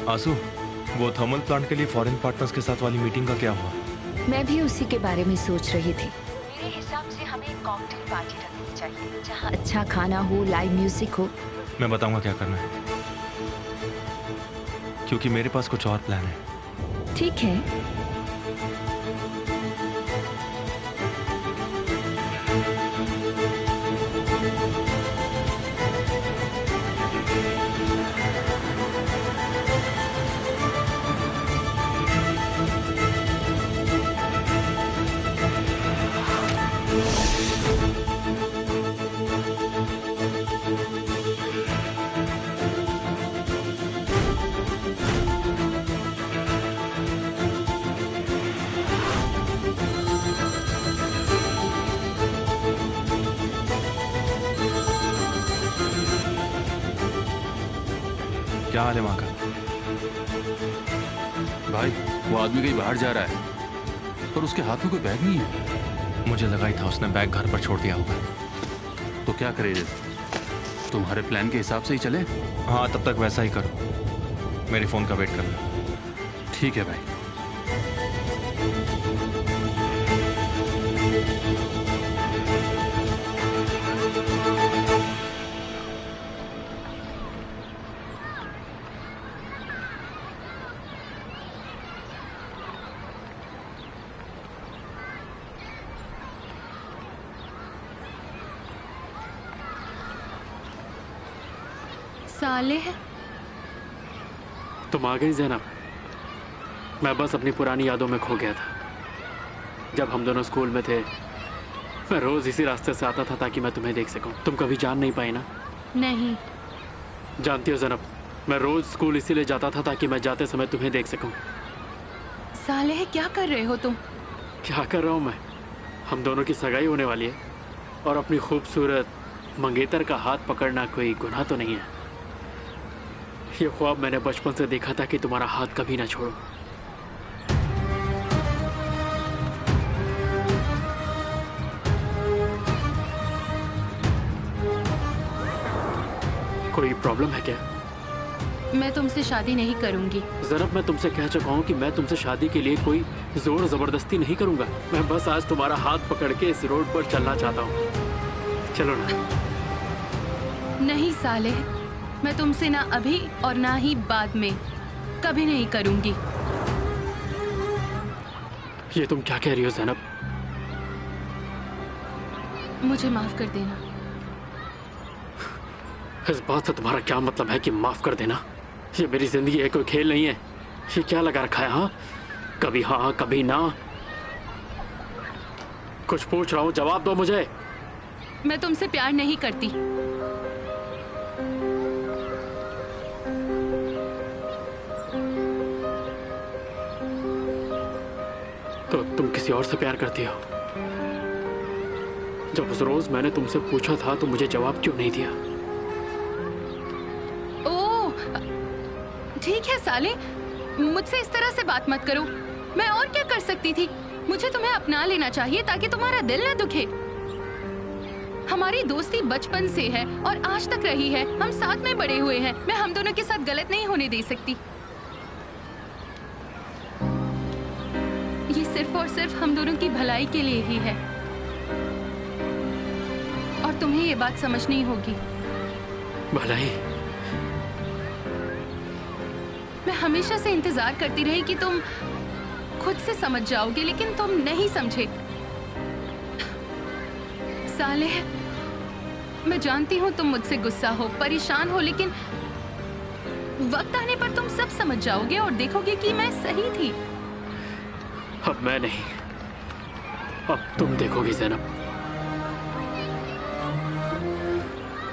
आंसू, वो thermal plant के लिए फॉरेन पार्टनर्स के साथ वाली मीटिंग का क्या हुआ? मैं भी उसी के बारे में सोच रही थी। मेरे हिसाब से हमें एक कॉकटेल पार्टी रखनी चाहिए जहाँ अच्छा खाना हो, लाइव म्यूजिक हो। मैं बताऊंगा क्या करना है, क्योंकि मेरे पास कुछ और प्लान है। ठीक है। क्या हाल है वहां का? भाई, वो आदमी कहीं बाहर जा रहा है पर उसके हाथ में कोई बैग नहीं है। मुझे लगा ही था उसने बैग घर पर छोड़ दिया होगा। तो क्या करे, तुम्हारे प्लान के हिसाब से ही चले? हाँ, तब तक वैसा ही करो। मेरे फोन का वेट करना। ठीक है भाई। सालेह, तुम आ गई ज़ैनब। मैं बस अपनी पुरानी यादों में खो गया था। जब हम दोनों स्कूल में थे, मैं रोज़ इसी रास्ते से आता था ताकि मैं तुम्हें देख सकूं। तुम कभी जान नहीं पाई ना? नहीं। जानती हो ज़ैनब, मैं रोज़ स्कूल इसीलिए जाता था ताकि मैं जाते समय तुम्हें देख सकूं। सालेह, क्या कर रहे हो तुम? क्या कर रहा हूँ मैं? हम दोनों की सगाई होने वाली है और अपनी खूबसूरत मंगेतर का हाथ पकड़ना कोई गुनाह तो नहीं है। ये ख्वाब मैंने बचपन से देखा था कि तुम्हारा हाथ कभी ना छोड़ो। कोई प्रॉब्लम है क्या? मैं तुमसे शादी नहीं करूंगी। ज़रब, मैं तुमसे कह चुका हूँ कि मैं तुमसे शादी के लिए कोई जोर ज़बरदस्ती नहीं करूँगा। मैं बस आज तुम्हारा हाथ पकड़ के इस रोड पर चलना चाहता हूँ। चलो ना। नहीं सालेह, मैं तुमसे ना अभी और ना ही बाद में कभी नहीं करूंगी। ये तुम क्या कह रही हो ज़ैनब? मुझे माफ कर देना। इस बात से तुम्हारा क्या मतलब है कि माफ कर देना? ये मेरी जिंदगी है, कोई खेल नहीं है। ये क्या लगा रखा है? हाँ कभी ना। कुछ पूछ रहा हूँ, जवाब दो मुझे। मैं तुमसे प्यार नहीं करती। तो तुम किसी और से प्यार करती हो? जब उस रोज मैंने तुमसे पूछा था तो मुझे जवाब क्यों नहीं दिया? ओह, ठीक है साले, मुझसे इस तरह से बात मत करो। मैं और क्या कर सकती थी? मुझे तुम्हें अपना लेना चाहिए ताकि तुम्हारा दिल न दुखे। हमारी दोस्ती बचपन से है और आज तक रही है। हम साथ में बड़े हुए हैं। मैं हम दोनों के साथ गलत नहीं होने दे सकती। ये सिर्फ और सिर्फ हम दोनों की भलाई के लिए ही है और तुम्हें ये बात समझनी होगी। भलाई? मैं हमेशा से इंतजार करती रही कि तुम खुद से समझ जाओगे, लेकिन तुम नहीं समझे। सालेह, मैं जानती हूँ तुम मुझसे गुस्सा हो, परेशान हो, लेकिन वक्त आने पर तुम सब समझ जाओगे और देखोगे कि मैं सही थी। अब मैं नहीं, अब तुम देखोगी ज़ैनब।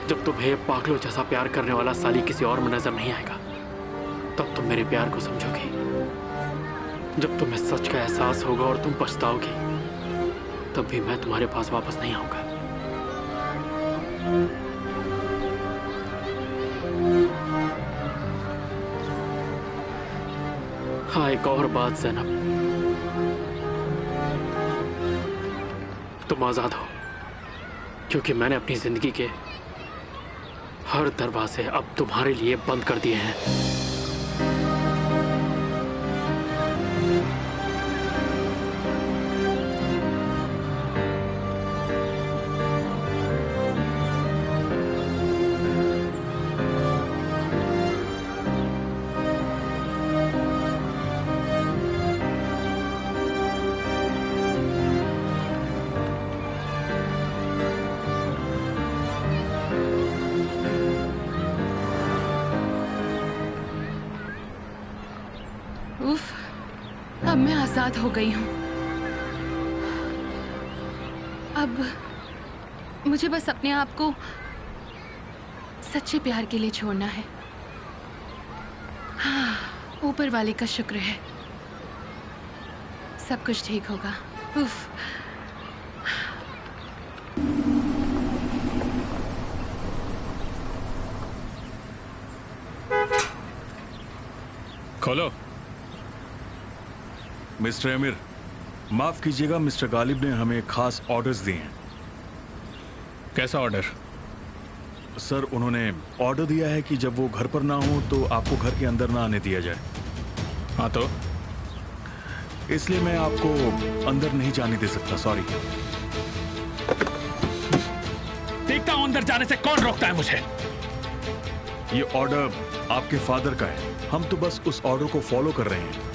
जब तुम्हें पागलों जैसा प्यार करने वाला साली किसी और में नजर नहीं आएगा, तब तुम मेरे प्यार को समझोगी। जब तुम्हें सच का एहसास होगा और तुम पछताओगी, तब भी मैं तुम्हारे पास वापस नहीं आऊंगा। हाँ, एक और बात ज़ैनब, तुम आजाद हो, क्योंकि मैंने अपनी जिंदगी के हर दरवाजे अब तुम्हारे लिए बंद कर दिए हैं। उफ, अब मैं आजाद हो गई हूँ। अब मुझे बस अपने आप को सच्चे प्यार के लिए छोड़ना है। हाँ, ऊपर वाले का शुक्र है, सब कुछ ठीक होगा। उफ। खोलो। मिस्टर अमीर, माफ कीजिएगा, मिस्टर गालिब ने हमें खास ऑर्डर्स दिए हैं। कैसा ऑर्डर? सर, उन्होंने ऑर्डर दिया है कि जब वो घर पर ना हो तो आपको घर के अंदर ना आने दिया जाए। हाँ तो इसलिए मैं आपको अंदर नहीं जाने दे सकता, सॉरी। देखता हूं अंदर जाने से कौन रोकता है मुझे। ये ऑर्डर आपके फादर का है, हम तो बस उस ऑर्डर को फॉलो कर रहे हैं।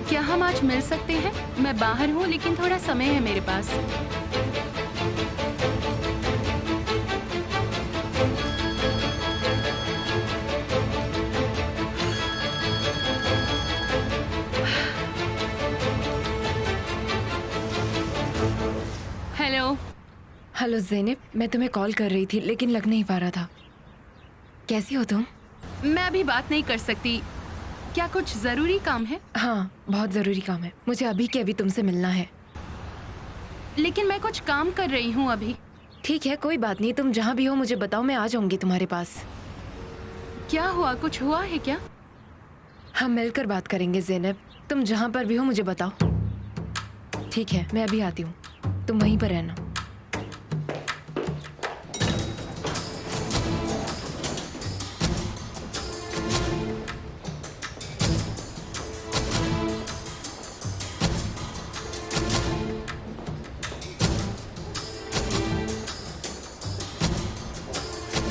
क्या हम आज मिल सकते हैं? मैं बाहर हूँ लेकिन थोड़ा समय है मेरे पास। हेलो। हेलो ज़ेनिब, मैं तुम्हें कॉल कर रही थी लेकिन लग नहीं पा रहा था। कैसी हो तुम? मैं अभी बात नहीं कर सकती। क्या कुछ जरूरी काम है? हाँ, बहुत ज़रूरी काम है। मुझे अभी के अभी तुमसे मिलना है। लेकिन मैं कुछ काम कर रही हूँ अभी। ठीक है, कोई बात नहीं, तुम जहाँ भी हो मुझे बताओ, मैं आ जाऊंगी तुम्हारे पास। क्या हुआ? कुछ हुआ है क्या? हम मिलकर बात करेंगे ज़ेनिब, तुम जहाँ पर भी हो मुझे बताओ। ठीक है, मैं अभी आती हूँ, तुम वहीं पर रहना।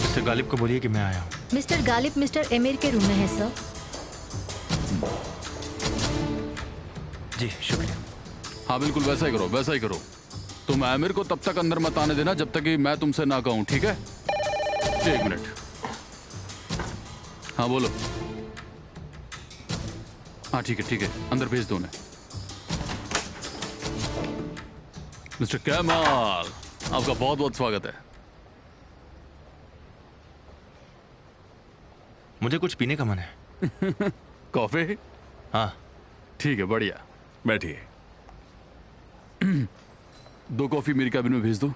मिस्टर गालिब को बोलिए कि मैं आया हूँ। मिस्टर गालिब मिस्टर एमिर के रूम में है सर। जी शुक्रिया। हाँ बिल्कुल वैसा ही करो, वैसा ही करो। तुम आमिर को तब तक अंदर मत आने देना जब तक कि मैं तुमसे ना कहूं, ठीक है? 1 मिनट। हाँ बोलो। हाँ ठीक है, अंदर भेज दो उन्हें। मिस्टर कमाल, आपका बहुत बहुत स्वागत है। मुझे कुछ पीने का मन है। कॉफी? हाँ ठीक है, बढ़िया। बैठिए। 2 कॉफी मेरी कैबिन में भेज दो।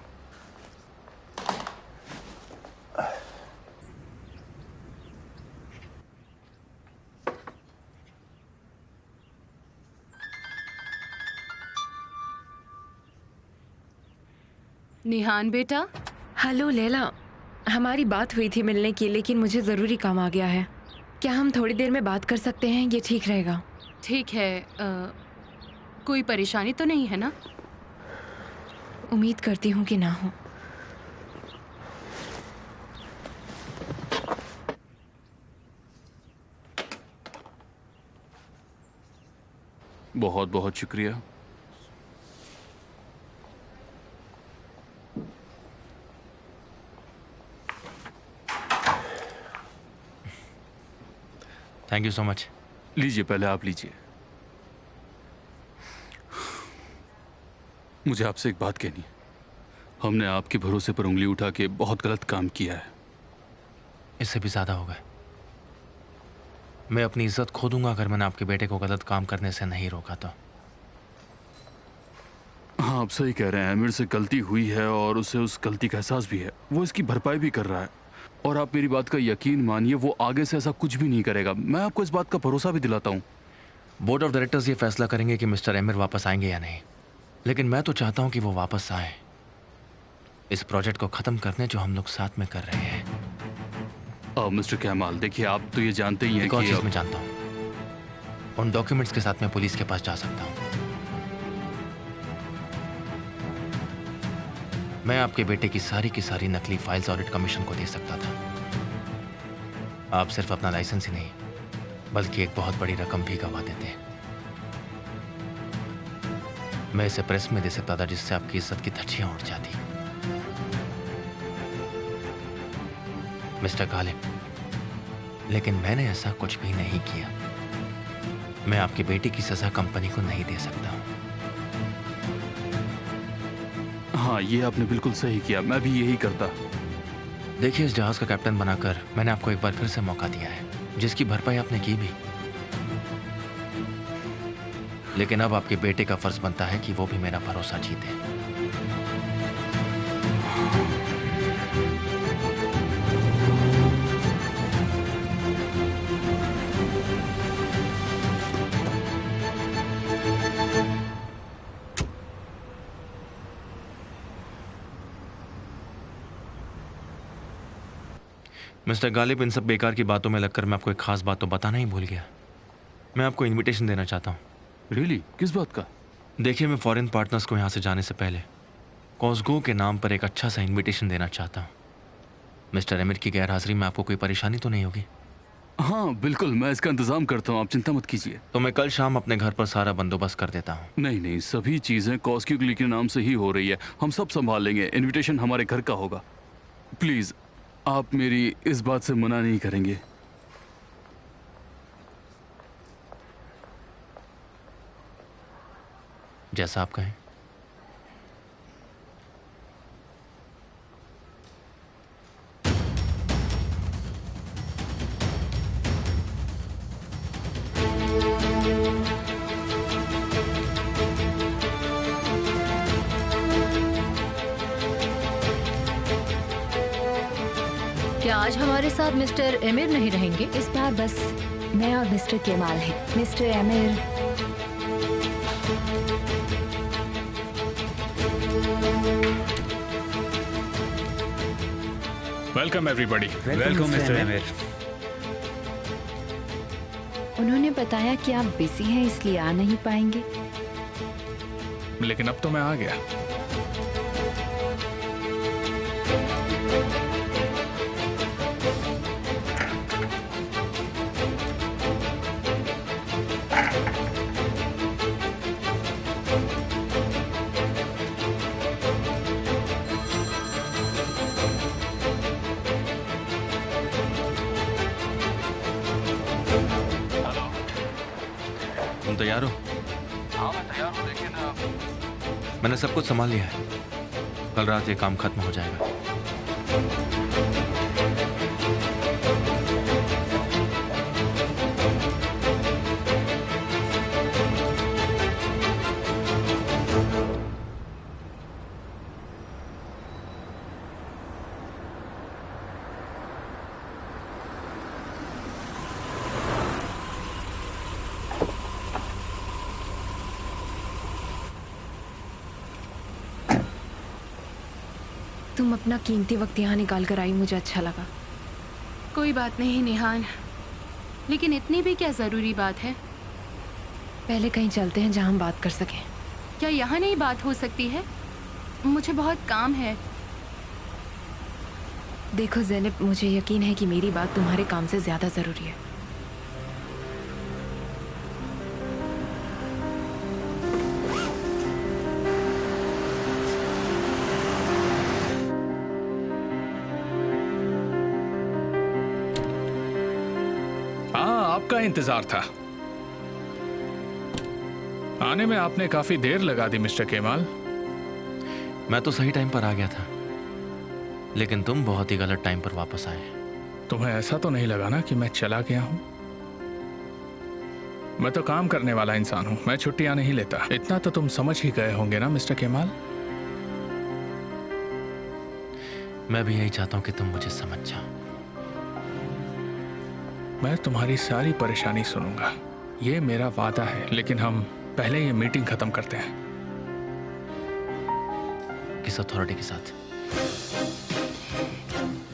निहान बेटा। हेलो लैला, हमारी बात हुई थी मिलने की, लेकिन मुझे ज़रूरी काम आ गया है। क्या हम थोड़ी देर में बात कर सकते हैं? ये ठीक रहेगा? ठीक है। कोई परेशानी तो नहीं है ना? उम्मीद करती हूँ कि ना हो। बहुत बहुत शुक्रिया। Thank you so much. लीजिए, पहले आप लीजिए। मुझे आपसे एक बात कहनी है। हमने आपके भरोसे पर उंगली उठा के बहुत गलत काम किया है। इससे भी ज्यादा हो गए। मैं अपनी इज्जत खो दूंगा अगर मैंने आपके बेटे को गलत काम करने से नहीं रोका तो। हाँ, आप सही कह रहे हैं। आमिर से गलती हुई है और उसे उस गलती का एहसास भी है। वो इसकी भरपाई भी कर रहा है। और आप मेरी बात का यकीन मानिए, वो आगे से ऐसा कुछ भी नहीं करेगा। मैं आपको इस बात का भरोसा भी दिलाता हूँ। बोर्ड ऑफ डायरेक्टर्स ये फैसला करेंगे कि मिस्टर एमिर वापस आएंगे या नहीं, लेकिन मैं तो चाहता हूँ कि वो वापस आए, इस प्रोजेक्ट को ख़त्म करने जो हम लोग साथ में कर रहे हैं। मिस्टर कैमाल, देखिए आप तो ये जानते ही हैं एक और कि चीज़ मैं जानता हूँ, उन डॉक्यूमेंट्स के साथ मैं पुलिस के पास जा सकता हूँ। मैं आपके बेटे की सारी नकली फाइल्स ऑडिट कमीशन को दे सकता था। आप सिर्फ अपना लाइसेंस ही नहीं बल्कि एक बहुत बड़ी रकम भी गवा देते। मैं इसे प्रेस में दे सकता था जिससे आपकी इज्जत की धज्जियां उड़ जाती। मिस्टर गालिब, लेकिन मैंने ऐसा कुछ भी नहीं किया। मैं आपकी बेटी की सजा कंपनी को नहीं दे सकता हूं। हाँ, ये आपने बिल्कुल सही किया, मैं भी यही करता। देखिए, इस जहाज का कैप्टन बनाकर मैंने आपको एक बार फिर से मौका दिया है, जिसकी भरपाई आपने की भी। लेकिन अब आपके बेटे का फर्ज बनता है कि वो भी मेरा भरोसा जीते। मिस्टर गालिब, इन सब बेकार की बातों में लगकर मैं आपको एक खास बात तो बताना ही भूल गया। मैं आपको इनविटेशन देना चाहता हूँ। रियली? किस बात का? देखिए, मैं फॉरेन पार्टनर्स को यहाँ से जाने से पहले कॉस्गो के नाम पर एक अच्छा सा इनविटेशन देना चाहता हूँ। मिस्टर एमिर की गैरहाजिरी में आपको कोई परेशानी तो नहीं होगी? हाँ बिल्कुल, मैं इसका इंतजाम करता हूँ, आप चिंता मत कीजिए। तो मैं कल शाम अपने घर पर सारा बंदोबस्त कर देता हूँ। नहीं नहीं, सभी चीजें कॉस्क्यू के नाम से ही हो रही है, हम सब संभाल लेंगे। इनविटेशन हमारे घर का होगा। प्लीज आप मेरी इस बात से मना नहीं करेंगे? जैसा आप कहें। क्या आज हमारे साथ मिस्टर एमिर नहीं रहेंगे? इस बार बस मैं और मिस्टर केमाल हैं। Mister emir, welcome everybody. Welcome mister emir. उन्होंने बताया कि आप बिजी हैं इसलिए आ नहीं पाएंगे। लेकिन अब तो मैं आ गया। तुम तैयार हो? हाँ मैं तैयार हूँ, लेकिन मैंने सब कुछ संभाल लिया है। कल रात ये काम खत्म हो जाएगा। तुम अपना कीमती वक्त यहाँ निकाल कर आई, मुझे अच्छा लगा। कोई बात नहीं निहान, लेकिन इतनी भी क्या ज़रूरी बात है? पहले कहीं चलते हैं जहाँ हम बात कर सकें। क्या यहाँ नहीं बात हो सकती है? मुझे बहुत काम है। देखो ज़ैनब, मुझे यकीन है कि मेरी बात तुम्हारे काम से ज़्यादा ज़रूरी है। हाँ, आपका इंतजार था। आने में आपने काफी देर लगा दी मिस्टर केमाल। मैं तो सही टाइम पर आ गया था, लेकिन तुम बहुत ही गलत टाइम पर वापस आए। तुम्हें ऐसा तो नहीं लगा ना कि मैं चला गया हूं? मैं तो काम करने वाला इंसान हूं, मैं छुट्टियां नहीं लेता। इतना तो तुम समझ ही गए होंगे ना मिस्टर केमाल? मैं भी यही चाहता हूं कि तुम मुझे समझ जाओ। मैं तुम्हारी सारी परेशानी सुनूंगा, ये मेरा वादा है। लेकिन हम पहले ये मीटिंग खत्म करते हैं। किस अथॉरिटी के साथ?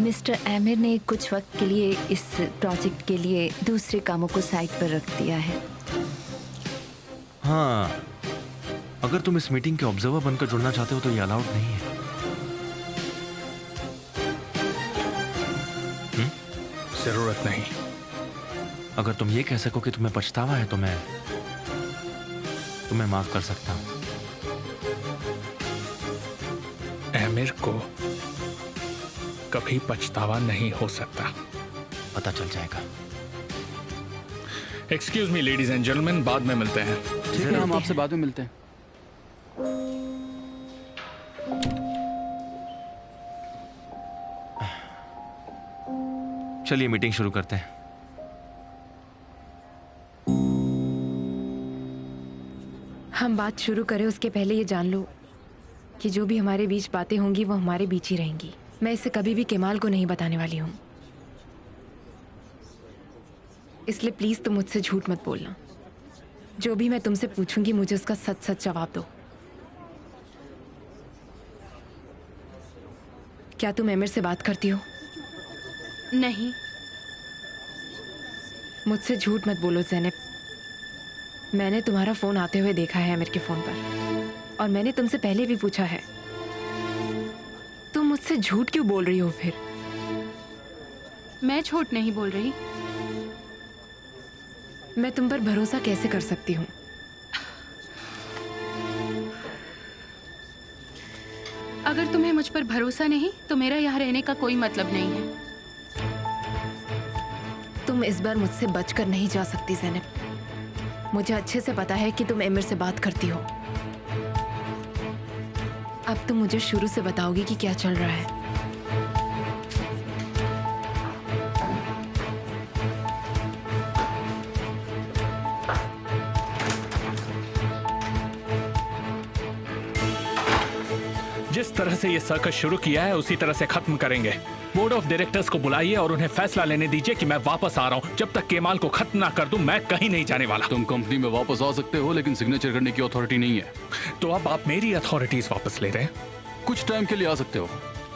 मिस्टर एमिर ने कुछ वक्त के लिए इस प्रोजेक्ट के लिए दूसरे कामों को साइड पर रख दिया है। हाँ, अगर तुम इस मीटिंग के ऑब्जर्वर बनकर जुड़ना चाहते हो तो ये अलाउड नहीं है। जरूरत नहीं। अगर तुम ये कह सको कि तुम्हें पछतावा है तो मैं तुम्हें माफ कर सकता हूं। एमिर को कभी पछतावा नहीं हो सकता। पता चल जाएगा। Excuse me ladies and gentleman, बाद में मिलते हैं। ठीक है, हम आपसे बाद में मिलते हैं। चलिए मीटिंग शुरू करते हैं। हम बात शुरू करें उसके पहले ये जान लो कि जो भी हमारे बीच बातें होंगी वो हमारे बीच ही रहेंगी। मैं इसे कभी भी केमाल को नहीं बताने वाली हूँ, इसलिए प्लीज तुम मुझसे झूठ मत बोलना। जो भी मैं तुमसे पूछूंगी मुझे उसका सच सच जवाब दो। क्या तुम एमिर से बात करती हो? नहीं। मुझसे झूठ मत बोलो ज़ैनब। मैंने तुम्हारा फोन आते हुए देखा है एमिर के फोन पर, और मैंने तुमसे पहले भी पूछा है। तुम मुझसे झूठ क्यों बोल रही हो फिर? मैं झूठ नहीं बोल रही। मैं तुम पर भरोसा कैसे कर सकती हूँ? अगर तुम्हें मुझ पर भरोसा नहीं तो मेरा यहाँ रहने का कोई मतलब नहीं है। तुम इस बार मुझसे बचकर नहीं जा सकती ज़ैनब। मुझे अच्छे से पता है कि तुम एमिर से बात करती हो। अब तुम मुझे शुरू से बताओगी कि क्या चल रहा है। जिस तरह से ये सर्कस शुरू किया है उसी तरह से खत्म करेंगे। बोर्ड ऑफ डायरेक्टर्स को बुलाइए और उन्हें फैसला लेने दीजिए कि मैं वापस आ रहा हूँ। जब तक केमाल को खत्म ना कर दूं मैं कहीं नहीं जाने वाला। तुम कंपनी में वापस आ सकते हो लेकिन सिग्नेचर करने की अथॉरिटी नहीं है। तो अब आप मेरी अथॉरिटीज वापस ले रहे हैं? कुछ टाइम के लिए आ सकते हो।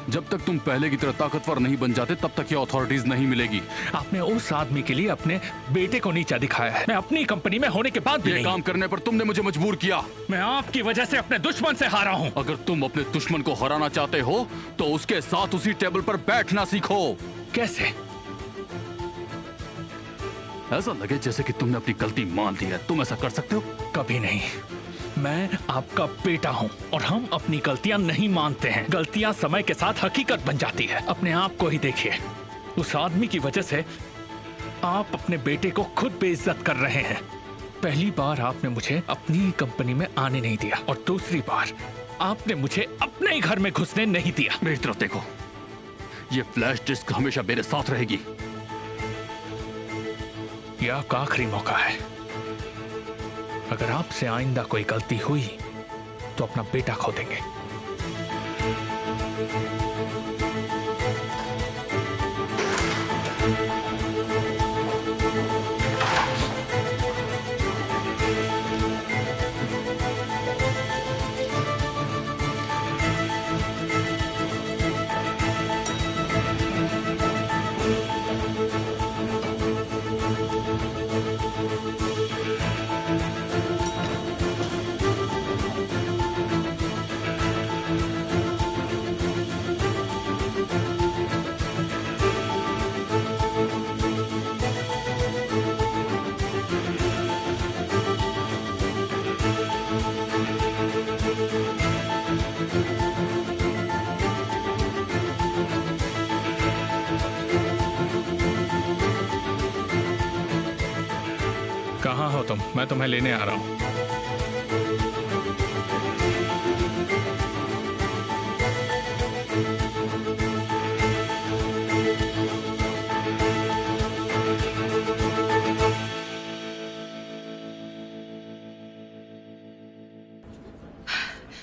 जब तक तुम पहले की तरह ताकतवर नहीं बन जाते तब तक ये अथॉरिटीज नहीं मिलेगी। आपने उस आदमी के लिए अपने बेटे को नीचा दिखाया है। मैं अपनी कंपनी में होने के बाद भी ये नहीं। काम करने पर तुमने मुझे मजबूर किया। मैं आपकी वजह से अपने दुश्मन से हारा हूँ। अगर तुम अपने दुश्मन को हराना चाहते हो तो उसके साथ उसी टेबल पर बैठना सीखो। कैसे? ऐसा लगे जैसे कि तुमने अपनी गलती मान ली है। तुम ऐसा कर सकते हो? कभी नहीं। मैं आपका बेटा हूं और हम अपनी गलतियां नहीं मानते हैं। गलतियां समय के साथ हकीकत बन जाती है। अपने आप को ही देखिए। उस आदमी की वजह से आप अपने बेटे को खुद बेइज्जत कर रहे हैं। पहली बार आपने मुझे अपनी कंपनी में आने नहीं दिया और दूसरी बार आपने मुझे अपने ही घर में घुसने नहीं दिया। मेरी तरफ देखो, ये फ्लैश डिस्क हमेशा मेरे साथ रहेगी। यह आपका आखिरी मौका है। अगर आपसे आइंदा कोई गलती हुई तो अपना बेटा खो देंगे। कहाँ हो तुम? मैं तुम्हें लेने आ रहा हूँ।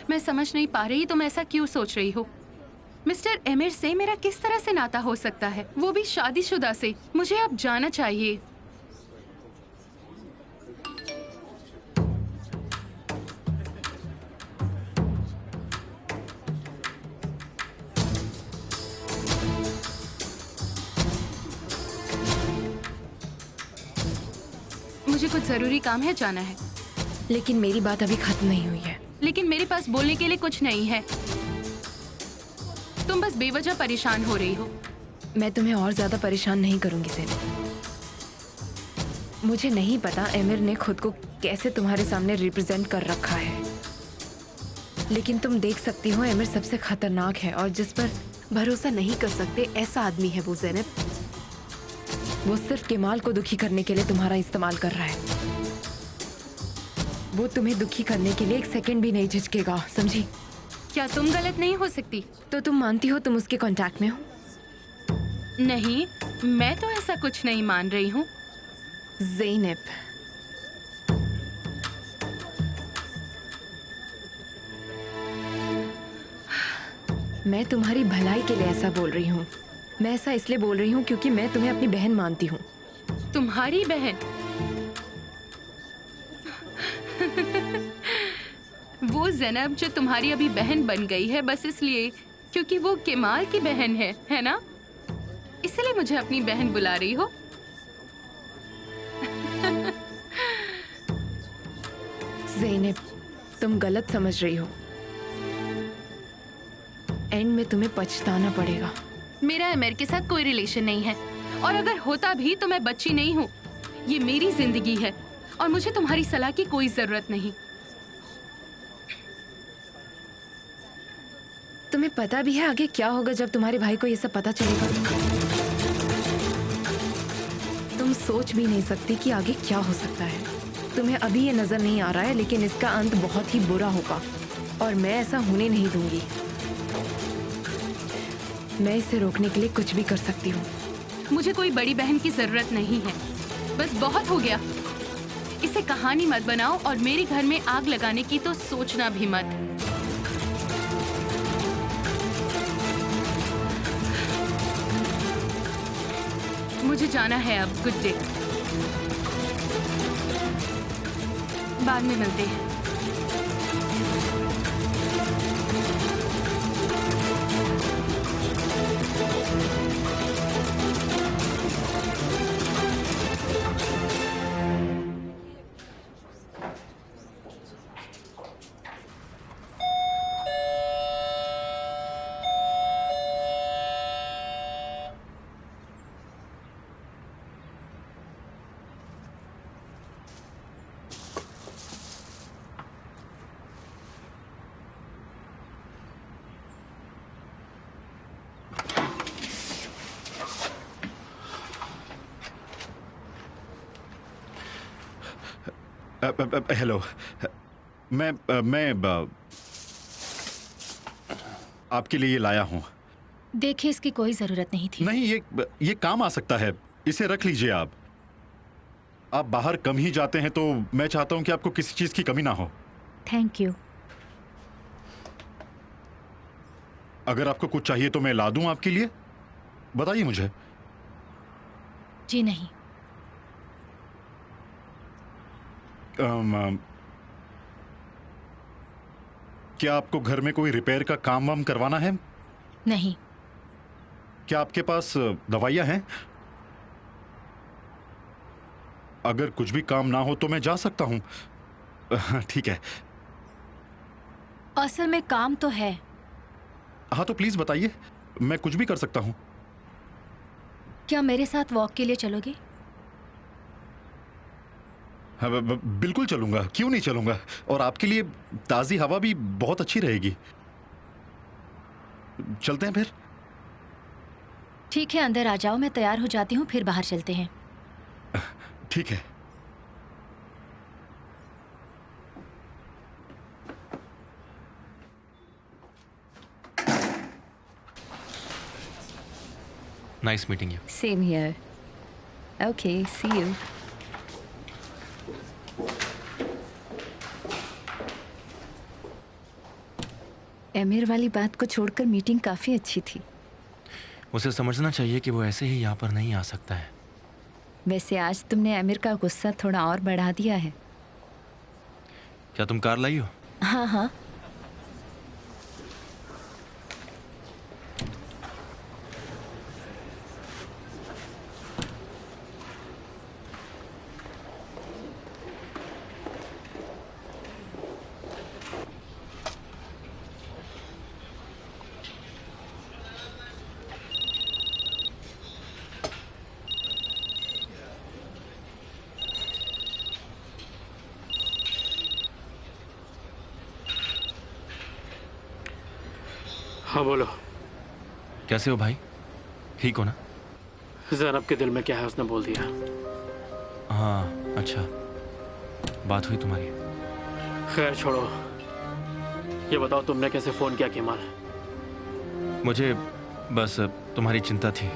मैं समझ नहीं पा रही तुम ऐसा क्यों सोच रही हो। मिस्टर एमिर से मेरा किस तरह से नाता हो सकता है, वो भी शादीशुदा से? मुझे अब जाना चाहिए। मुझे कुछ जरूरी काम है, जाना है। लेकिन मेरी बात अभी खत्म नहीं हुई है। लेकिन मेरे पास बोलने के लिए कुछ नहीं है। तुम बस बेवजह परेशान हो रही हो। मैं तुम्हें और ज्यादा परेशान नहीं करूंगी ज़ैनब। मुझे नहीं पता एमिर ने खुद को कैसे तुम्हारे सामने रिप्रेजेंट कर रखा है, लेकिन तुम देख सकती हो एमिर सबसे खतरनाक है और जिस पर भरोसा नहीं कर सकते ऐसा आदमी है वो ज़ैनब। वो सिर्फ केमाल को दुखी करने के लिए तुम्हारा इस्तेमाल कर रहा है। वो तुम्हें दुखी करने के लिए एक सेकंड भी नहीं झिझकेगा, समझी? क्या तुम गलत नहीं हो सकती? तो तुम मानती हो तुम उसके कांटेक्ट में हो? नहीं, मैं तो ऐसा कुछ नहीं मान रही हूँ। ज़ैनब, मैं तुम्हारी भलाई के लिए ऐसा बोल रही हूँ। मैं ऐसा इसलिए बोल रही हूँ क्योंकि मैं तुम्हें अपनी बहन मानती हूँ। तुम्हारी बहन? वो ज़ैनब जो तुम्हारी अभी बहन बन गई है बस इसलिए क्योंकि वो केमाल की बहन है ना? इसलिए मुझे अपनी बहन बुला रही हो? ज़ैनब, तुम गलत समझ रही हो। एंड में तुम्हें पछताना पड़ेगा। मेरा एमिर के साथ कोई रिलेशन नहीं है, और अगर होता भी तो मैं बच्ची नहीं हूँ। ये मेरी जिंदगी है और मुझे तुम्हारी सलाह की कोई जरूरत नहीं। तुम्हें पता भी है आगे क्या होगा जब तुम्हारे भाई को ये सब पता चलेगा? तुम सोच भी नहीं सकती कि आगे क्या हो सकता है। तुम्हें अभी ये नजर नहीं आ रहा है, लेकिन इसका अंत बहुत ही बुरा होगा और मैं ऐसा होने नहीं दूंगी। मैं इसे रोकने के लिए कुछ भी कर सकती हूँ। मुझे कोई बड़ी बहन की जरूरत नहीं है, बस बहुत हो गया। इसे कहानी मत बनाओ और मेरे घर में आग लगाने की तो सोचना भी मत। मुझे जाना है अब। गुड डे, बाद में मिलते हैं। हेलो, मैं आपके लिए ये लाया हूँ। देखिए, इसकी कोई जरूरत नहीं थी। नहीं, ये काम आ सकता है, इसे रख लीजिए। आप बाहर कम ही जाते हैं तो मैं चाहता हूँ कि आपको किसी चीज की कमी ना हो। Thank you. अगर आपको कुछ चाहिए तो मैं ला दूं आपके लिए, बताइए मुझे। जी नहीं। क्या आपको घर में कोई रिपेयर का काम वाम करवाना है? नहीं। क्या आपके पास दवाइयां हैं? अगर कुछ भी काम ना हो तो मैं जा सकता हूं। ठीक है। असल में काम तो है। हाँ तो प्लीज बताइए, मैं कुछ भी कर सकता हूं। क्या मेरे साथ वॉक के लिए चलोगे? हाँ, बिल्कुल चलूंगा, क्यों नहीं चलूंगा। और आपके लिए ताजी हवा भी बहुत अच्छी रहेगी। चलते हैं फिर। ठीक है, अंदर आ जाओ, मैं तैयार हो जाती हूँ, फिर बाहर चलते हैं। ठीक है। Nice meeting you. Same here. Okay, see you. Emir वाली बात को छोड़कर मीटिंग काफी अच्छी थी। उसे समझना चाहिए कि वो ऐसे ही यहाँ पर नहीं आ सकता है। वैसे आज तुमने एमिर का गुस्सा थोड़ा और बढ़ा दिया है। क्या तुम कार लाई हो? हाँ हाँ। हाँ बोलो। कैसे हो भाई? ठीक हो ना? जैनब के दिल में क्या है उसने बोल दिया। हाँ अच्छा, बात हुई तुम्हारी? खैर छोड़ो, ये बताओ तुमने कैसे फोन किया केमाल? मुझे बस तुम्हारी चिंता थी।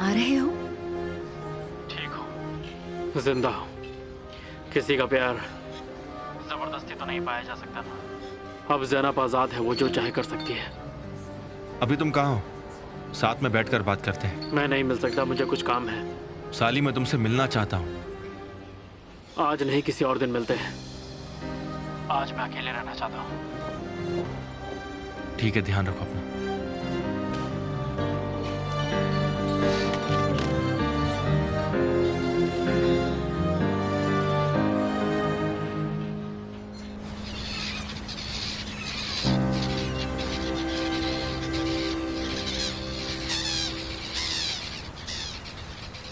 आ रहे हो? ठीक हो, जिंदा हो। किसी का प्यार जबरदस्ती तो नहीं पाया जा सकता ना। अब जैनब आजाद है, वो जो चाहे कर सकती है। अभी तुम कहाँ हो? साथ में बैठकर बात करते हैं। मैं नहीं मिल सकता, मुझे कुछ काम है। साली मैं तुमसे मिलना चाहता हूँ। आज नहीं, किसी और दिन मिलते हैं। आज मैं अकेले रहना चाहता हूँ। ठीक है, ध्यान रखो अपना।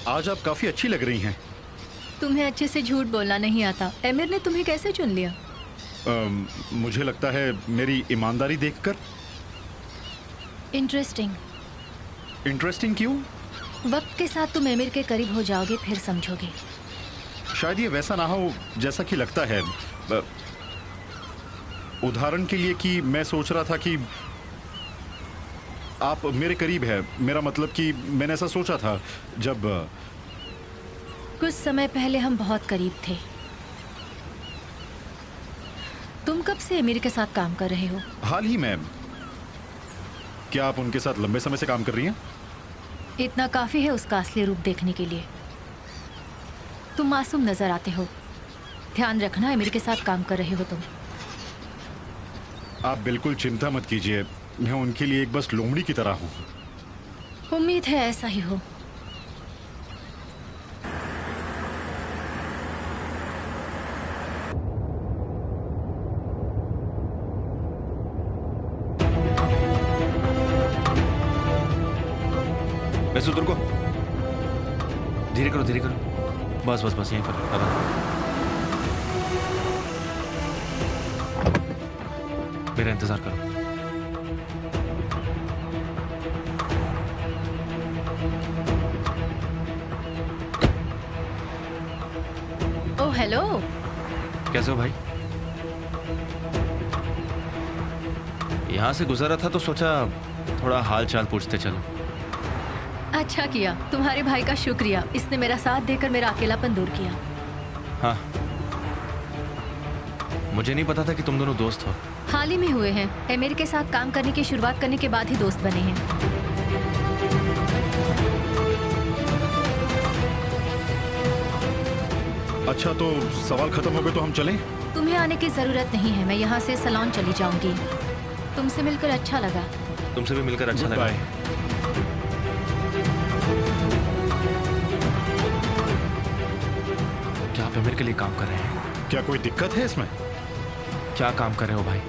आज आप काफी अच्छी लग रही हैं। तुम्हें अच्छे से झूठ बोलना नहीं आता। एमिर ने तुम्हें कैसे चुन लिया? मुझे लगता है मेरी ईमानदारी देखकर। इंटरेस्टिंग। इंटरेस्टिंग क्यों? वक्त के साथ तुम एमिर के करीब हो जाओगे, फिर समझोगे। शायद ये वैसा ना हो जैसा कि लगता है। उदाहरण के लिए कि मैं सोच रहा था कि आप मेरे करीब है। मेरा मतलब कि मैंने ऐसा सोचा था जब कुछ समय पहले हम बहुत करीब थे। तुम कब से एमिर के साथ काम कर रहे हो? हाल ही में। क्या आप उनके साथ लंबे समय से काम कर रही हैं? इतना काफी है उसका असली रूप देखने के लिए। तुम मासूम नजर आते हो। ध्यान रखना, एमिर के साथ काम कर रहे हो तुम। आप बिल्कुल चिंता मत कीजिए, मैं उनके लिए एक बस लोमड़ी की तरह हूँ। उम्मीद है ऐसा ही हो। वैसे तुम को धीरे करो, धीरे करो। बस बस बस, यहीं पर मेरा इंतजार करो। Oh hello. कैसे हो भाई? यहाँ से गुजरा था तो सोचा थोड़ा हाल चाल पूछते चलो। अच्छा किया, तुम्हारे भाई का शुक्रिया। इसने मेरा साथ देकर मेरा अकेलापन दूर किया। हाँ, मुझे नहीं पता था कि तुम दोनों दोस्त हो। हाल ही में हुए हैं। एमिर के साथ काम करने की शुरुआत करने के बाद ही दोस्त बने हैं। अच्छा, तो सवाल खत्म हो गए तो हम चलें? तुम्हें आने की जरूरत नहीं है, मैं यहाँ से सैलून चली जाऊंगी। तुमसे मिलकर अच्छा लगा। तुमसे भी मिलकर अच्छा लगा। बाय। क्या आप एमिर के लिए काम कर रहे हैं? क्या कोई दिक्कत है इसमें? क्या काम कर रहे हो भाई?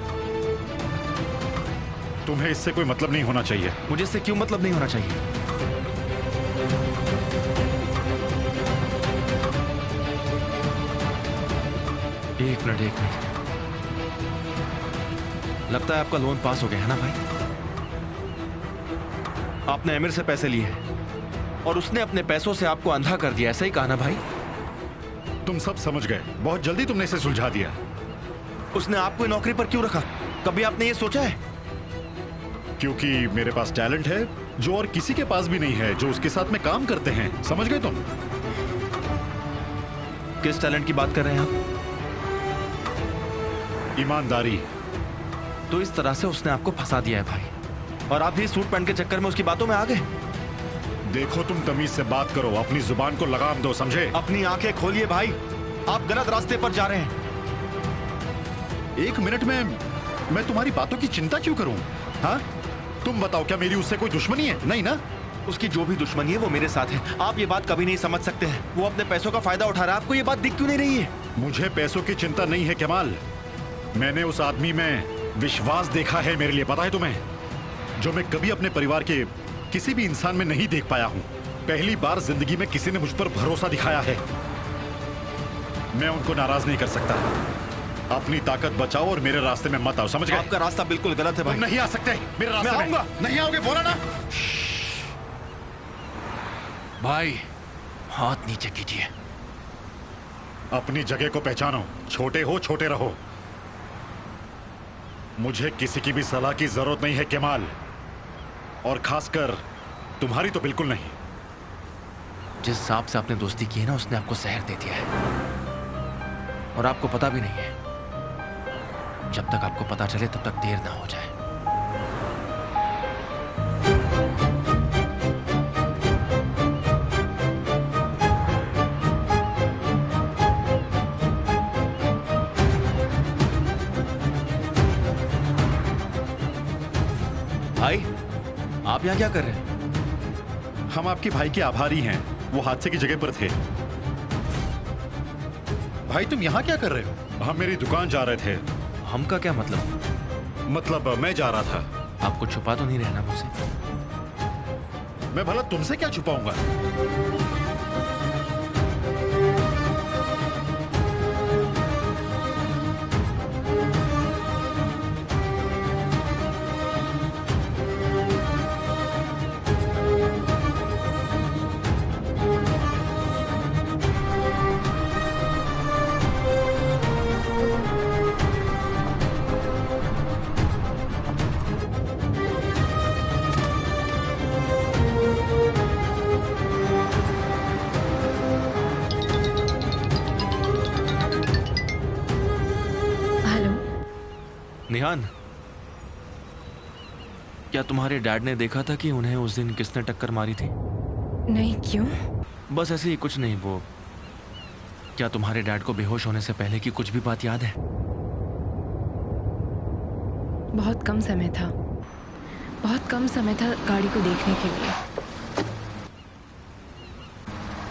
तुम्हें इससे कोई मतलब नहीं होना चाहिए। मुझे इससे क्यों मतलब नहीं होना चाहिए? एक मिनट, एक मिनट। लगता है आपका लोन पास हो गया है ना भाई? आपने एमिर से पैसे लिए हैं और उसने अपने पैसों से आपको अंधा कर दिया, ऐसा ही कहा ना भाई? तुम सब समझ गए। बहुत जल्दी तुमने इसे सुलझा दिया। उसने आपको नौकरी पर क्यों रखा? कभी आपने ये सोचा है? क्योंकि मेरे पास टैलेंट है जो और किसी के पास भी नहीं है, जो उसके साथ में काम करते हैं। समझ गए तुम? किस टैलेंट की बात कर रहे हैं आप? ईमानदारी। तो इस तरह से उसने आपको फंसा दिया है भाई, और आप भी सूट पहन के चक्कर में उसकी बातों में आ गए। देखो तुम तमीज से बात करो, अपनी जुबान को लगाम दो, समझे? अपनी आंखें खोलिए भाई, आप गलत रास्ते पर जा रहे हैं। 1 मिनट में मैं तुम्हारी बातों की चिंता क्यों करूं? हाँ, तुम बताओ, क्या मेरी उससे कोई दुश्मनी है? नहीं ना? उसकी जो भी दुश्मनी है वो मेरे साथ है। आप ये बात कभी नहीं समझ सकते हैं। वो अपने पैसों का फायदा उठा रहा है। आपको ये बात दिख क्यों नहीं रही है? मुझे पैसों की चिंता नहीं है कमाल। मैंने उस आदमी में विश्वास देखा है, मेरे लिए पता है तुम्हें, जो मैं कभी अपने परिवार के किसी भी इंसान में नहीं देख पाया हूं। पहली बार जिंदगी में किसी ने मुझ पर भरोसा दिखाया है। मैं उनको नाराज नहीं कर सकता। अपनी ताकत बचाओ और मेरे रास्ते में मत आओ, समझ गए? आपका रास्ता बिल्कुल गलत है भाई। तुम नहीं आ सकते मेरे रास्ते में। आऊंगा। नहीं आओगे, बोला ना। भाई हाथ नीचे कीजिए। अपनी जगह को पहचानो, छोटे हो छोटे रहो। मुझे किसी की भी सलाह की जरूरत नहीं है केमाल, और खासकर तुम्हारी तो बिल्कुल नहीं। जिस सांप से आपने दोस्ती की है ना, उसने आपको जहर दे दिया है, और आपको पता भी नहीं है। जब तक आपको पता चले तब तक देर ना हो जाए। भाई आप यहाँ क्या कर रहे हैं? हम आपके भाई के आभारी हैं, वो हादसे की जगह पर थे। भाई तुम यहाँ क्या कर रहे हो? हम मेरी दुकान जा रहे थे। हम का क्या मतलब? मतलब मैं जा रहा था। आपको छुपा तो नहीं रहना मुझसे? मैं भला तुमसे क्या छुपाऊंगा? हेलो। निहान, क्या तुम्हारे डैड ने देखा था कि उन्हें उस दिन किसने टक्कर मारी थी? नहीं, क्यों? बस ऐसे ही, कुछ नहीं। वो क्या तुम्हारे डैड को बेहोश होने से पहले की कुछ भी बात याद है? बहुत कम समय था, बहुत कम समय था गाड़ी को देखने के लिए।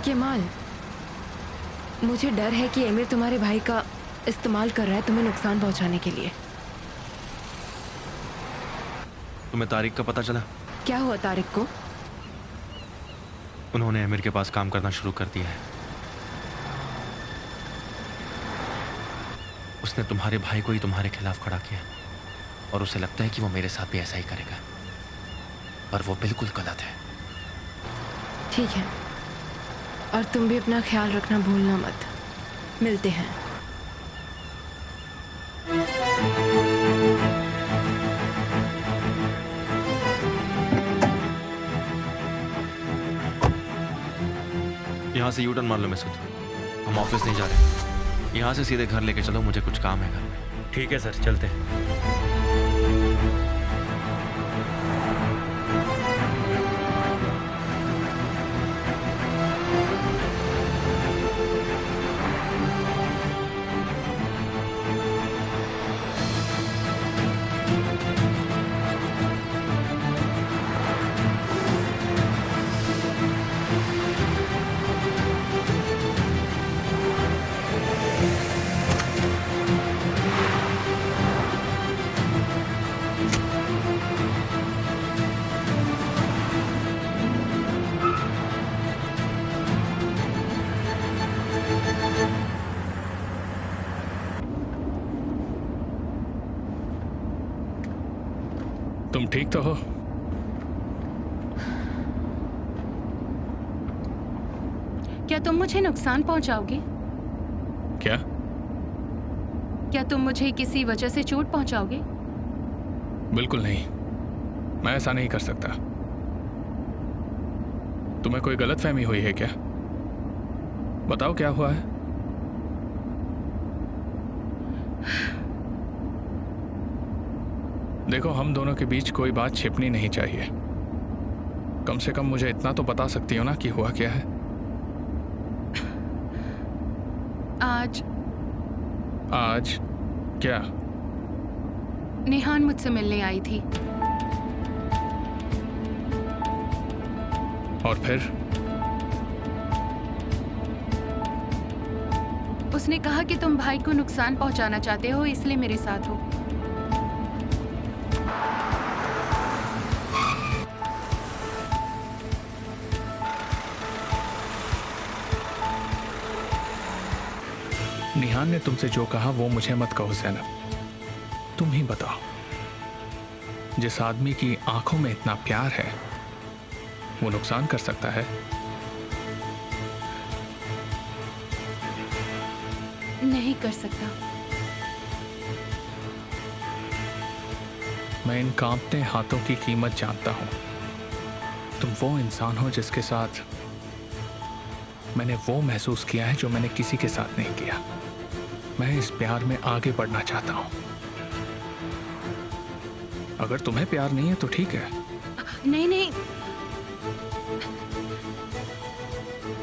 केमाल, मुझे डर है कि एमिर तुम्हारे भाई का इस्तेमाल कर रहा है तुम्हें नुकसान पहुंचाने के लिए। तुम्हें तारिक का पता चला? क्या हुआ तारिक को? उन्होंने एमिर के पास काम करना शुरू कर दिया है। उसने तुम्हारे भाई को ही तुम्हारे खिलाफ खड़ा किया, और उसे लगता है कि वो मेरे साथ भी ऐसा ही करेगा, पर वो बिल्कुल गलत है। ठीक है, और तुम भी अपना ख्याल रखना भूलना मत। मिलते हैं। यहाँ से यूटर्न मार लो मैसूद, हम ऑफिस नहीं जा रहे। यहाँ से सीधे घर लेके चलो, मुझे कुछ काम है घर में। ठीक है सर, चलते हैं। तुम ठीक तो हो? क्या तुम मुझे नुकसान पहुंचाओगे? क्या? क्या तुम मुझे किसी वजह से चोट पहुंचाओगे? बिल्कुल नहीं, मैं ऐसा नहीं कर सकता। तुम्हें कोई गलतफहमी हुई है क्या? बताओ क्या हुआ है? देखो, हम दोनों के बीच कोई बात छिपनी नहीं चाहिए। कम से कम मुझे इतना तो बता सकती हो ना कि हुआ क्या है। आज क्या? नेहान मुझसे मिलने आई थी। और फिर? उसने कहा कि तुम भाई को नुकसान पहुंचाना चाहते हो, इसलिए मेरे साथ हो। निहान ने तुमसे जो कहा वो मुझे मत कहो ज़ैनब, तुम ही बताओ। जिस आदमी की आंखों में इतना प्यार है वो नुकसान कर सकता है? नहीं कर सकता। मैं इन कांपते हाथों की कीमत जानता हूं। तुम वो इंसान हो जिसके साथ मैंने वो महसूस किया है जो मैंने किसी के साथ नहीं किया। मैं इस प्यार में आगे बढ़ना चाहता हूं। अगर तुम्हें प्यार नहीं है तो ठीक है। नहीं नहीं,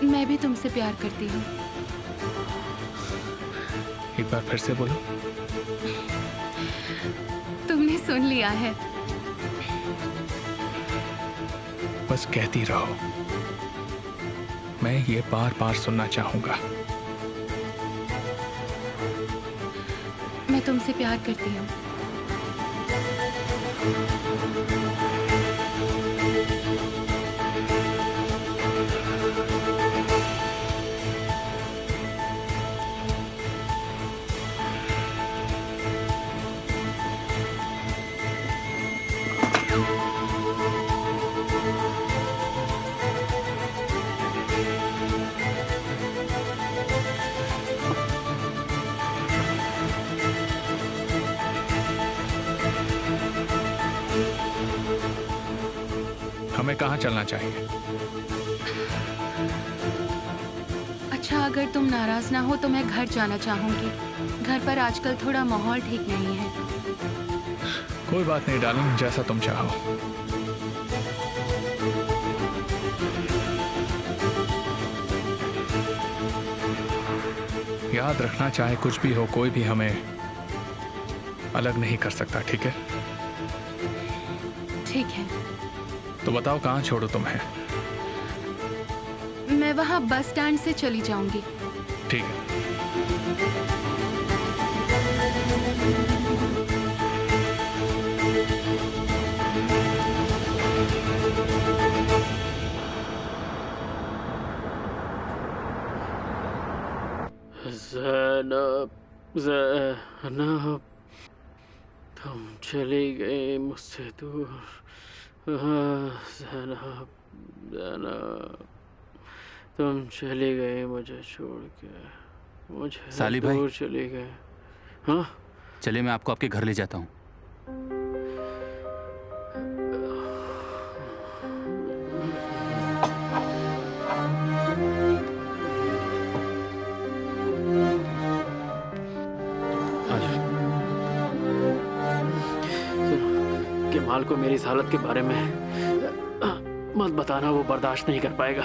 मैं भी तुमसे प्यार करती हूँ। एक बार फिर से बोलो। तुमने सुन लिया है। बस कहती रहो, मैं ये बार बार सुनना चाहूंगा। मैं तुमसे प्यार करती हूँ। हमें कहाँ चलना चाहिए? अच्छा, अगर तुम नाराज ना हो तो मैं घर जाना चाहूंगी। घर पर आजकल थोड़ा माहौल ठीक नहीं है। कोई बात नहीं डार्लिंग, जैसा तुम चाहो। याद रखना, चाहे कुछ भी हो, कोई भी हमें अलग नहीं कर सकता, ठीक है? ठीक है। तो बताओ कहाँ छोड़ो तुम्हें? मैं वहाँ बस स्टैंड से चली जाऊंगी। ठीक है। ज़ैनब, ज़ैनब, तुम चली गई मुझसे दूर। ज़ैनब, ज़ैनब, तुम चली गई मुझे छोड़ के, मुझे साली भाई। दूर चली गई। हाँ, चलिए मैं आपको आपके घर ले जाता हूँ। केमाल को मेरी इस हालत के बारे में मत बताना, वो बर्दाश्त नहीं कर पाएगा।